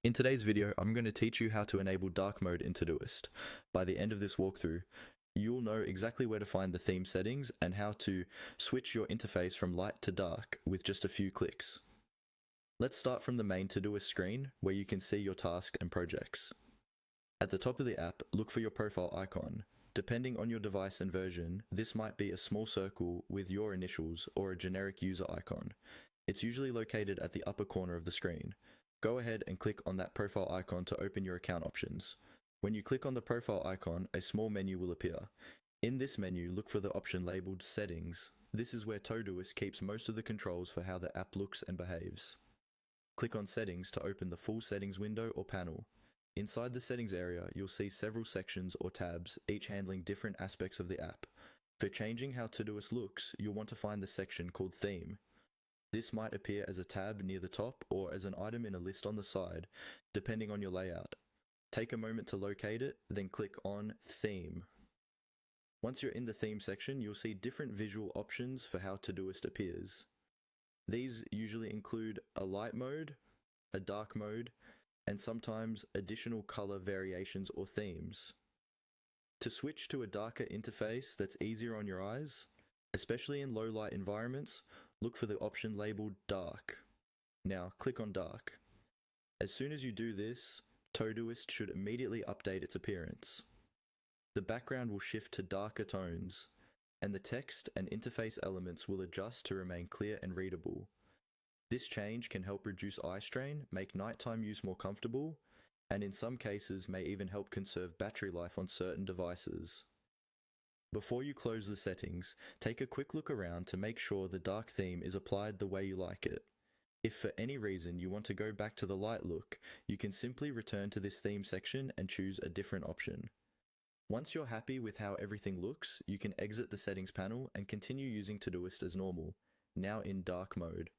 In today's video, I'm going to teach you how to enable dark mode in Todoist. By the end of this walkthrough, you'll know exactly where to find the theme settings and how to switch your interface from light to dark with just a few clicks. Let's start from the main Todoist screen where you can see your tasks and projects. At the top of the app, look for your profile icon. Depending on your device and version, this might be a small circle with your initials or a generic user icon. It's usually located at the upper corner of the screen. Go ahead and click on that profile icon to open your account options. When you click on the profile icon, a small menu will appear. In this menu, look for the option labeled Settings. This is where Todoist keeps most of the controls for how the app looks and behaves. Click on Settings to open the full settings window or panel. Inside the settings area, you'll see several sections or tabs, each handling different aspects of the app. For changing how Todoist looks, you'll want to find the section called Theme. This might appear as a tab near the top or as an item in a list on the side, depending on your layout. Take a moment to locate it, then click on Theme. Once you're in the theme section, you'll see different visual options for how Todoist appears. These usually include a light mode, a dark mode, and sometimes additional color variations or themes. To switch to a darker interface that's easier on your eyes, especially in low light environments, look for the option labeled Dark. Now click on Dark. As soon as you do this, Todoist should immediately update its appearance. The background will shift to darker tones, and the text and interface elements will adjust to remain clear and readable. This change can help reduce eye strain, make nighttime use more comfortable, and in some cases may even help conserve battery life on certain devices. Before you close the settings, take a quick look around to make sure the dark theme is applied the way you like it. If for any reason you want to go back to the light look, you can simply return to this theme section and choose a different option. Once you're happy with how everything looks, you can exit the settings panel and continue using Todoist as normal, now in dark mode.